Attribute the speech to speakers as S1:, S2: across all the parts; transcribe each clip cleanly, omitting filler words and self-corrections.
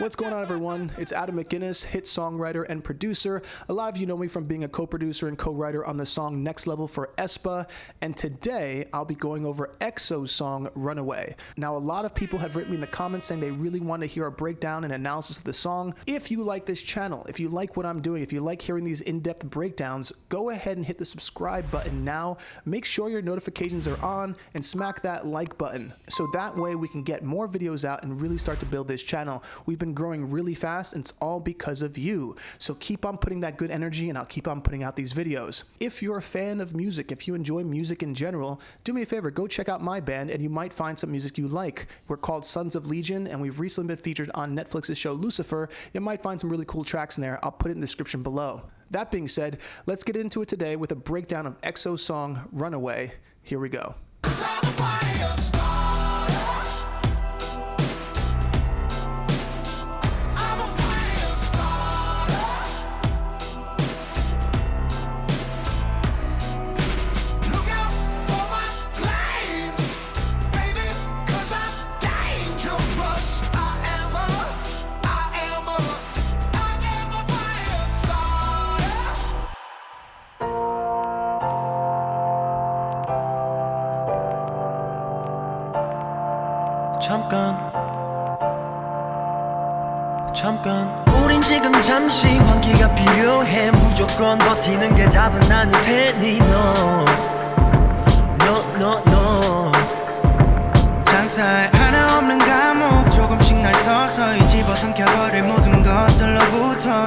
S1: What's going on, everyone? It's Adam McInnis, hit songwriter and producer. A lot of you know me from being a co-producer and co-writer on the song Next Level for Aespa, and today I'll be going over EXO's song Runaway. Now, a lot of people have written me in the comments saying they really want to hear a breakdown and analysis of the song. If you like this channel, if you like what I'm doing, if you like hearing these in-depth breakdowns, go ahead and hit the subscribe button now. Make sure your notifications are on and smack that like button, so that way we can get more videos out and really start to build this channel. We've been growing really fast, and it's all because of you. So keep on putting that good energy, and I'll keep on putting out these videos. If you're a fan of music, if you enjoy music in general, do me a favor, go check out my band, and you might find some music you like. We're called Sons of Legion, and we've recently been featured on Netflix's show Lucifer. You might find some really cool tracks in there. I'll put it in the description below. That being said, let's get into it today with a breakdown of EXO's song Runaway. Here we go.
S2: 잠깐 우린 지금 잠시 환기가 필요해 무조건 버티는 게 답은 아닐 테니 No 장사에 하나 없는 감옥 조금씩 날 서서히 집어삼켜버릴 모든 것들로부터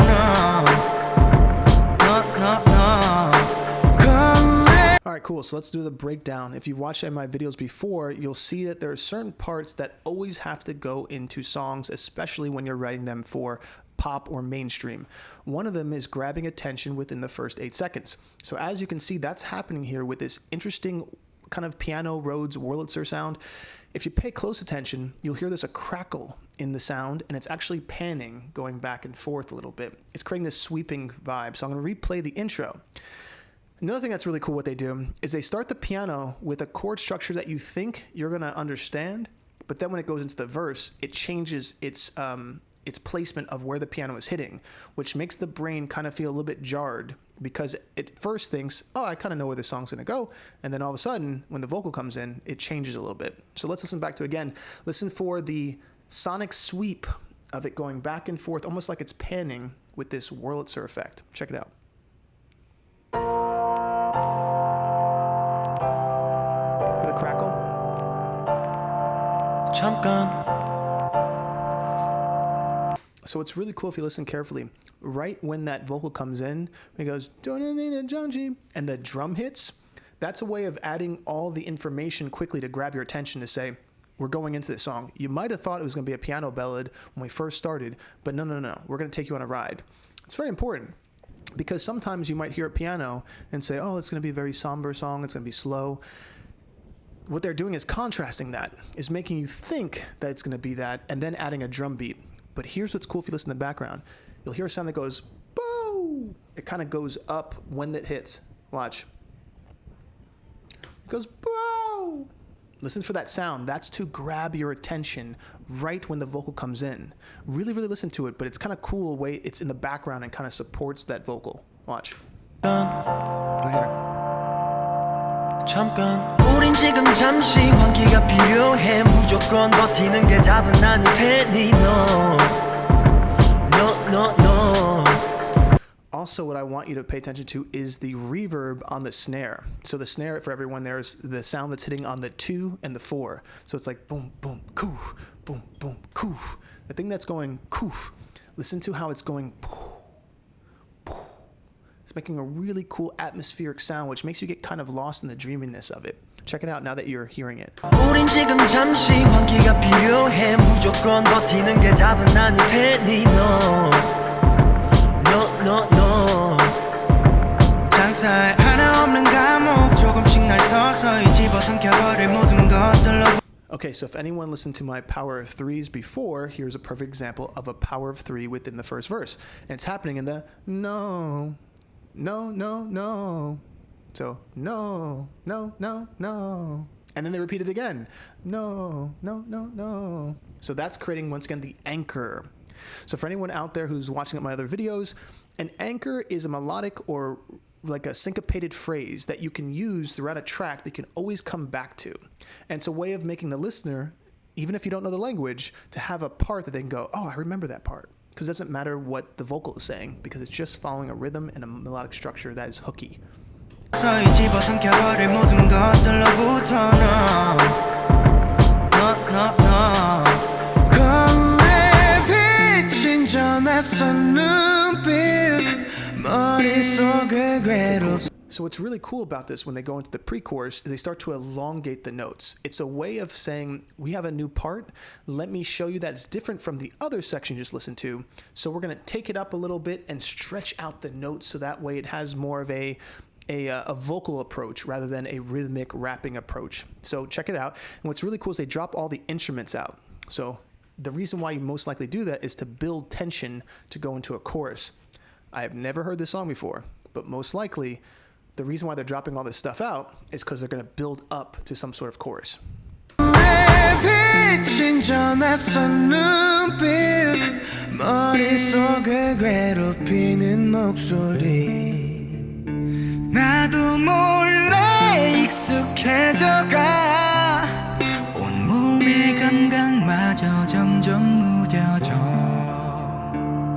S1: Alright, cool. So let's do the breakdown. If you've watched any of my videos before, you'll see that there are certain parts that always have to go into songs, especially when you're writing them for pop or mainstream. One of them is grabbing attention within the first 8 seconds. So as you can see, that's happening here with this interesting kind of piano Rhodes Wurlitzer sound. If you pay close attention, you'll hear there's a crackle in the sound, and it's actually panning, going back and forth a little bit. It's creating this sweeping vibe. So I'm going to replay the intro. Another thing that's really cool what they do is they start the piano with a chord structure that you think you're going to understand, but then when it goes into the verse, it changes its placement of where the piano is hitting, which makes the brain kind of feel a little bit jarred because it first thinks, oh, I kind of know where the song's going to go, and then all of a sudden, when the vocal comes in, it changes a little bit. So let's listen back to it again. Listen for the sonic sweep of it going back and forth, almost like it's panning with this Wurlitzer effect. Check it out. The crackle. So it's really cool if you listen carefully. Right when that vocal comes in, it goes, and the drum hits, that's a way of adding all the information quickly to grab your attention to say, we're going into this song. You might have thought it was going to be a piano ballad when we first started, but no. We're going to take you on a ride. It's very important because sometimes you might hear a piano and say, oh, it's going to be a very somber song. It's going to be slow. What they're doing is contrasting that, is making you think that it's going to be that, and then adding a drum beat. But here's what's cool if you listen to the background. You'll hear a sound that goes, boo! It kind of goes up when it hits. Watch. It goes, boo! Listen for that sound. That's to grab your attention right when the vocal comes in. Really, really listen to it, but it's kind of cool the way it's in the background and kind of supports that vocal. Watch. Right here.
S2: 잠깐 우린 지금 잠시 환기가 필요해 무조건 버티는 게 답은 아닐 테니 No
S1: Also, what I want you to pay attention to is the reverb on the snare. So the snare, for everyone, there's the sound that's hitting on the 2 and the 4. So it's like boom, boom, koof, boom, boom, koof. The thing that's going koof, listen to how it's going poof. It's making a really cool atmospheric sound, which makes you get kind of lost in the dreaminess of it. Check it out now that you're hearing it.
S2: 우린 지금 잠시 환기가 필요해 무조건 버티는 게 답은 아닐 테니 No 장사에 하나 없는 감옥 조금씩 날 서서히 집어삼켜버릴 모든 것들로.
S1: Okay, so if anyone listened to my power of threes before, here's a perfect example of a power of 3 within the first verse. And it's happening in the no. So no. And then they repeat it again. No. So that's creating, once again, the anchor. So for anyone out there who's watching my other videos, an anchor is a melodic or like a syncopated phrase that you can use throughout a track that you can always come back to. And it's a way of making the listener, even if you don't know the language, to have a part that they can go, oh, I remember that part. Because it doesn't matter what the vocal is saying, because it's just following a rhythm and a melodic structure that is hooky. So what's really cool about this when they go into the pre-chorus is they start to elongate the notes. It's a way of saying, we have a new part. Let me show you that it's different from the other section you just listened to. So we're going to take it up a little bit and stretch out the notes so that way it has more of a vocal approach rather than a rhythmic rapping approach. So check it out. And what's really cool is they drop all the instruments out. So the reason why you most likely do that is to build tension to go into a chorus. I have never heard this song before, but most likely the reason why they're dropping all this stuff out is because they're going to build up to some sort of chorus.
S2: 나도 몰래 익숙해져가 온몸의 감각마저 점점 무뎌져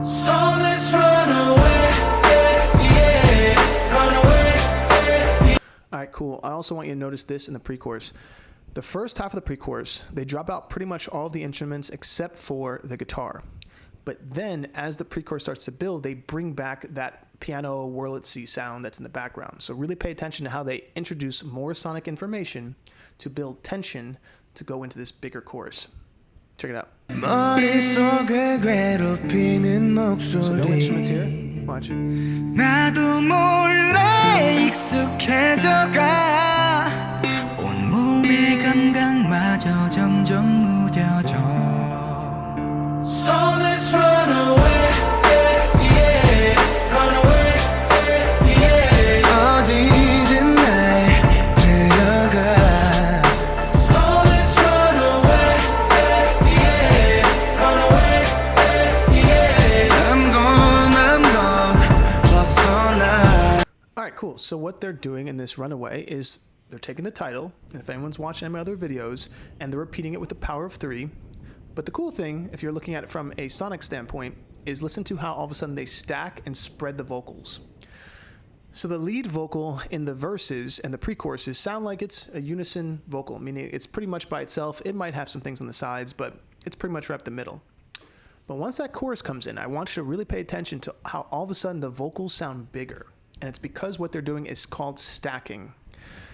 S2: So let's run away, yeah, run away, yeah.
S1: Alright, cool. I also want you to notice this in the pre-chorus. The first half of the pre-chorus, they drop out pretty much all of the instruments except for the guitar. But then as the pre-chorus starts to build, they bring back that piano Wurlitzy sound that's in the background. So really pay attention to how they introduce more sonic information to build tension to go into this bigger chorus. Check it out. So no instruments here. Watch.
S2: 나도 몰래 익숙해져가 온몸의 감각마저 점점 무뎌져 So let's run away, yeah, run away, yeah. 어디든 날 데려가 So let's run away, yeah, run away, yeah. I'm gone, 벗어나.
S1: Alright, cool. So what they're doing in this Runaway is they're taking the title, and if anyone's watching any of my other videos, and they're repeating it with the power of 3. But the cool thing, if you're looking at it from a sonic standpoint, is listen to how all of a sudden they stack and spread the vocals. So the lead vocal in the verses and the pre-choruses sound like it's a unison vocal, meaning it's pretty much by itself. It might have some things on the sides, but it's pretty much right up the middle. But once that chorus comes in, I want you to really pay attention to how all of a sudden the vocals sound bigger. And it's because what they're doing is called stacking.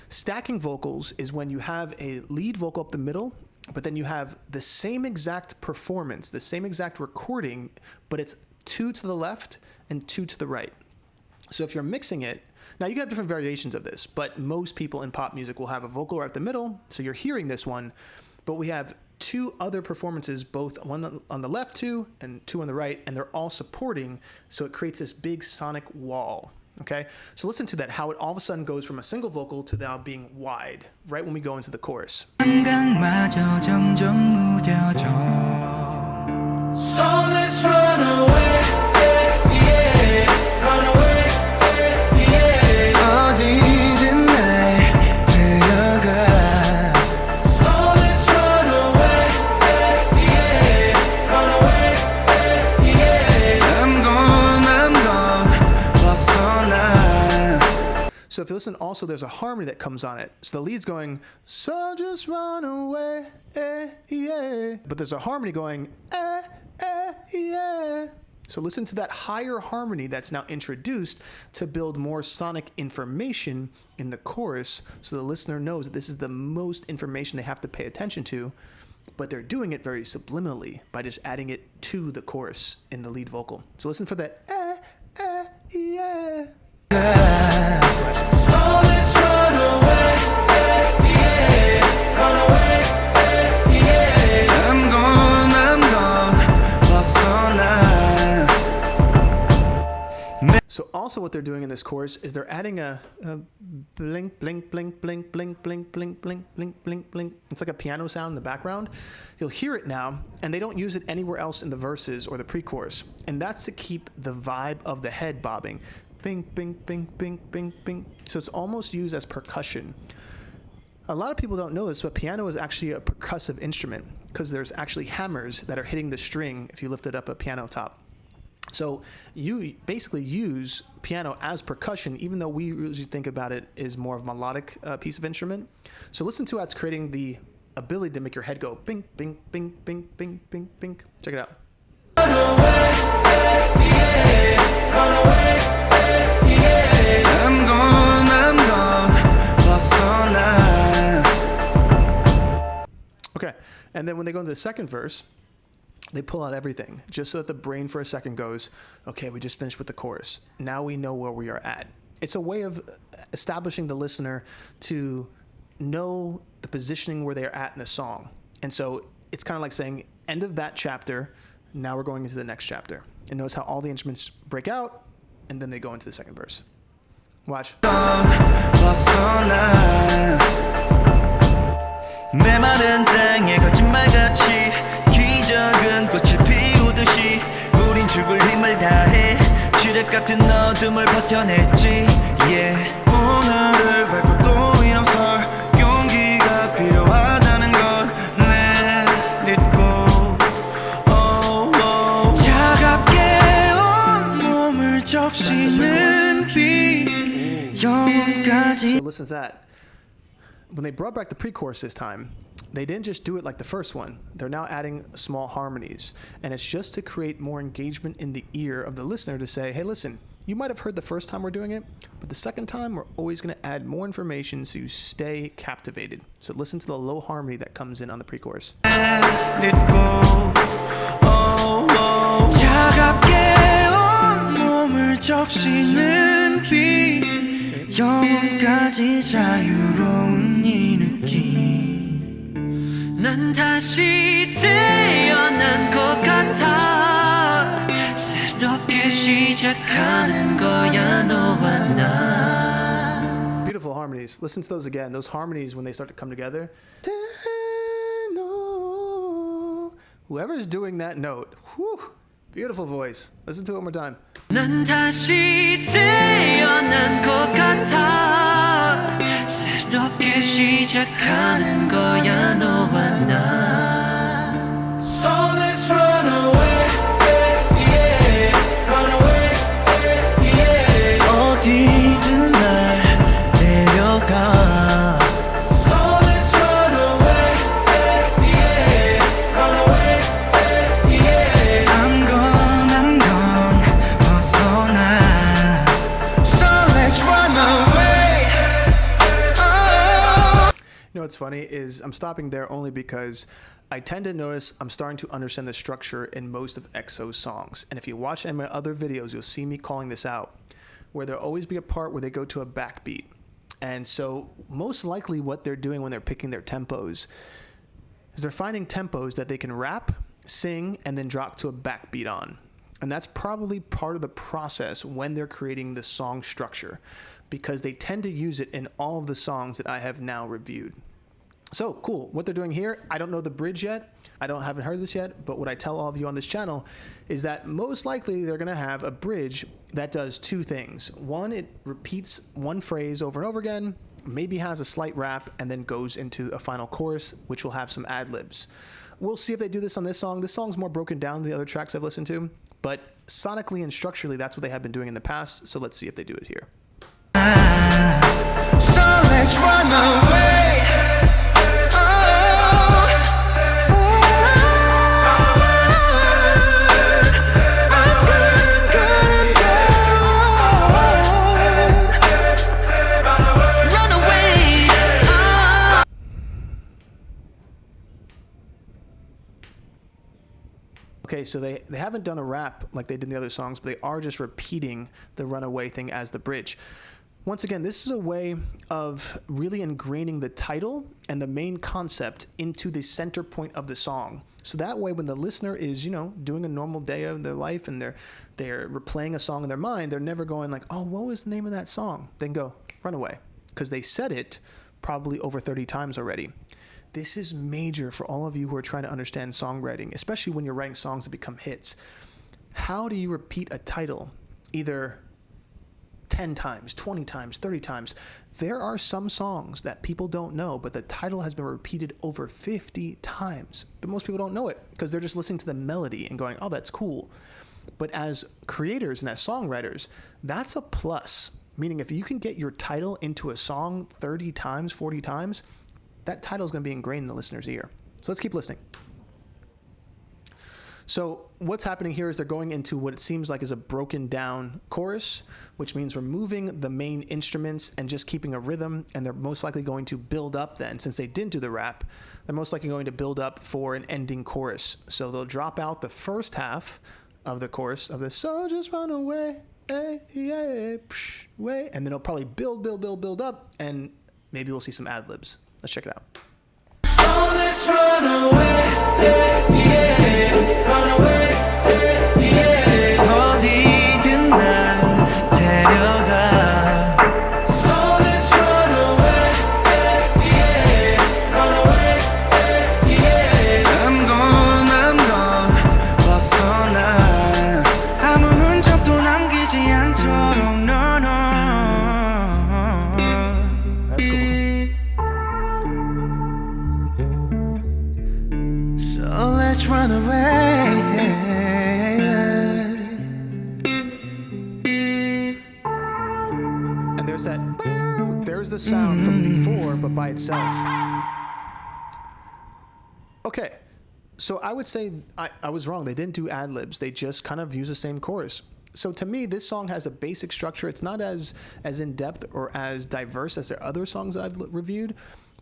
S1: Stacking vocals is when you have a lead vocal up the middle, but then you have the same exact performance, the same exact recording, but it's 2 to the left and 2 to the right. So if you're mixing it, now you can have different variations of this, but most people in pop music will have a vocal right at the middle, so you're hearing this one, but we have 2 other performances, both one on the left 2 and 2 on the right, and they're all supporting, so it creates this big sonic wall. Okay, so listen to that, how it all of a sudden goes from a single vocal to now being wide, right when we go into the chorus.
S2: So let's run away, yeah, run away, yeah. 어디든 날 데려가. So let's run away, yeah, run away, yeah. I'm gone, 벗어나.
S1: So if you listen also, there's a harmony that comes on it. So the lead's going, so just run away, yeah. But there's a harmony going, yeah. So listen to that higher harmony that's now introduced to build more sonic information in the chorus so the listener knows that this is the most information they have to pay attention to, but they're doing it very subliminally by just adding it to the chorus in the lead vocal. So listen for that, yeah.
S2: So let's run away, yeah, run away, yeah. I'm gone, 벗어나.
S1: So also what they're doing in this chorus is they're adding a blink, blink, blink, blink, blink, blink, blink, blink, blink, blink, blink. It's like a piano sound in the background. You'll hear it now, and they don't use it anywhere else in the verses or the pre-chorus. And that's to keep the vibe of the head bobbing. Bing, bing, bing, bing, bing, bing. So it's almost used as percussion. A lot of people don't know this, but piano is actually a percussive instrument because there's actually hammers that are hitting the string if you lifted up a piano top. So you basically use piano as percussion, even though we usually think about it as more of a melodic piece of instrument. So listen to how it's creating the ability to make your head go bing, bing, bing, bing, bing, bing, bing. Check it out.
S2: I'm gone,
S1: Okay, and then when they go into the second verse, they pull out everything just so that the brain for a second goes, okay, we just finished with the chorus. Now we know where we are at. It's a way of establishing the listener to know the positioning where they're at in the song. And so it's kind of like saying, end of that chapter, now we're going into the next chapter. And notice how all the instruments break out, and then they go into the second verse. Watch.
S2: 메마른 땅에 거짓말같이 기적은 꽃을 피우듯이 우린 죽을 힘을 다해 지뢰 같은 어둠을 버텨냈지 yeah. 오늘을 밟고 또 일어설 용기가 필요하다는 걸 내딛고 oh, oh. 차갑게 온몸을 적시는 비 영혼까지.
S1: So listen to that. When they brought back the pre-chorus this time, they didn't just do it like the first one. They're now adding small harmonies. And it's just to create more engagement in the ear of the listener to say, hey, listen, you might have heard the first time we're doing it, but the second time we're always going to add more information so you stay captivated. So listen to the low harmony that comes in on the pre-chorus.
S2: 영혼까지 자유로운 이 느낌 난 다시 태어난 것 같아 새롭게 시작하는 거야 너와 나.
S1: Beautiful harmonies. Listen to those again. Those harmonies when they start to come together. Whoever's doing that note, whew, beautiful voice. Listen to it one more time.
S2: 난 다시 태어난 것 같아 새롭게 시작하는 거야 너와 나. So let's run away, yeah, run away, yeah. 어디든 날 데려가. So let's run away, yeah, run away, yeah. I'm gone.
S1: You know what's funny is I'm stopping there only because I tend to notice I'm starting to understand the structure in most of EXO's songs. And if you watch any of my other videos, you'll see me calling this out, where there'll always be a part where they go to a backbeat. And so most likely what they're doing when they're picking their tempos is they're finding tempos that they can rap, sing, and then drop to a backbeat on. And that's probably part of the process when they're creating the song structure, because they tend to use it in all of the songs that I have now reviewed. So cool. What they're doing here, I don't know the bridge yet. Haven't heard this yet, but what I tell all of you on this channel is that most likely they're going to have a bridge that does two things. One, it repeats one phrase over and over again, maybe has a slight rap, and then goes into a final chorus, which will have some ad-libs. We'll see if they do this on this song. This song's more broken down than the other tracks I've listened to, but sonically and structurally, that's what they have been doing in the past. So let's see if they do it here.
S2: So let's run away.
S1: Okay, so they haven't done a rap like they did in the other songs, but they are just repeating the Runaway thing as the bridge. Once again, this is a way of really ingraining the title and the main concept into the center point of the song. So that way, when the listener is, doing a normal day of their life and they're replaying a song in their mind, they're never going like, oh, what was the name of that song? Then go, Runaway, because they said it probably over 30 times already. This is major for all of you who are trying to understand songwriting, especially when you're writing songs that become hits. How do you repeat a title? Either 10 times, 20 times, 30 times. There are some songs that people don't know, but the title has been repeated over 50 times. But most people don't know it because they're just listening to the melody and going, oh, that's cool. But as creators and as songwriters, that's a plus. Meaning if you can get your title into a song 30 times, 40 times, that title is going to be ingrained in the listener's ear. So let's keep listening. So what's happening here is they're going into what it seems like is a broken down chorus, which means removing the main instruments and just keeping a rhythm. And they're most likely going to build up then, since they didn't do the rap, they're most likely going to build up for an ending chorus. So they'll drop out the first half of the chorus of the "So just run away, hey, yeah, psh, way," and then it'll probably build up, and maybe we'll see some ad-libs. Let's check it out.
S2: So let's run away, yeah, run away, yeah. 어디든 날 데려가. So let's run away, yeah, run away, yeah. I'm gone, 벗어나. 아무 흔적도 남기지 않도록, no, no.
S1: That's cool.
S2: Let's run away.
S1: And there's the sound from before, but by itself. Okay, so I would say I was wrong. They didn't do ad-libs. They just kind of use the same chorus. So to me, this song has a basic structure. It's not as in-depth or as diverse as their other songs that I've reviewed.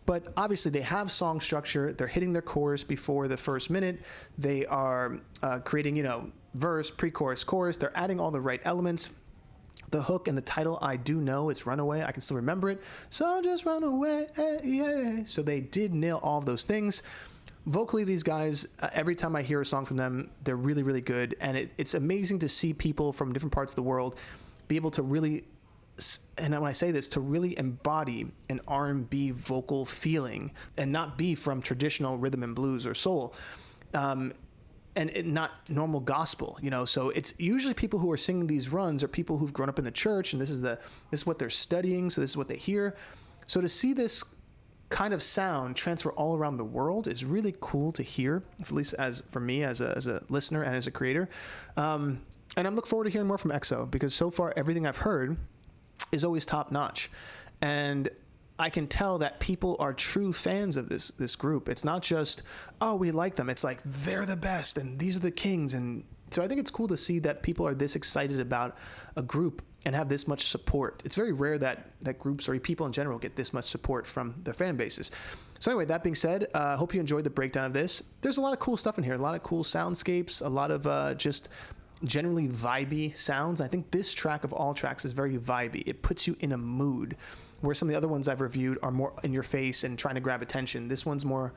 S1: But obviously, they have song structure. They're hitting their chorus before the first minute. They are creating, verse, pre-chorus, chorus. They're adding all the right elements. The hook and the title, I do know. It's Runaway. I can still remember it. So just run away, yeah. So they did nail all of those things. Vocally, these guys, every time I hear a song from them, they're really, really good. And it's amazing to see people from different parts of the world be able to really, and when I say this, to really embody an R&B vocal feeling and not be from traditional rhythm and blues or soul, and not normal gospel, So it's usually people who are singing these runs are people who've grown up in the church, and this is what they're studying, so this is what they hear. So to see this kind of sound transfer all around the world is really cool to hear, at least as for me as a listener and as a creator. And I'm looking forward to hearing more from EXO, because so far everything I've heard is always top notch. And I can tell that people are true fans of this group. It's not just, oh, we like them. It's like, they're the best and these are the kings. And so I think it's cool to see that people are this excited about a group and have this much support. It's very rare that groups or people in general get this much support from their fan bases. So anyway, that being said, I hope you enjoyed the breakdown of this. There's a lot of cool stuff in here, a lot of cool soundscapes, a lot of just generally vibey sounds. I think this track of all tracks is very vibey. It puts you in a mood, where some of the other ones I've reviewed are more in your face and trying to grab attention. This one's more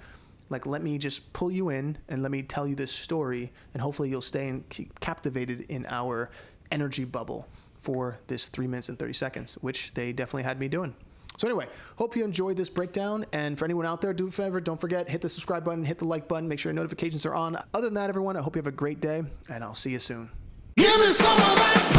S1: like, let me just pull you in and let me tell you this story, and hopefully you'll stay and keep captivated in our energy bubble for this 3 minutes and 30 seconds, which they definitely had me doing. So anyway, hope you enjoyed this breakdown. And for anyone out there, do a favor, don't forget, hit the subscribe button, hit the like button, make sure your notifications are on. Other than that, everyone, I hope you have a great day, and I'll see you soon.
S2: Give me some of that.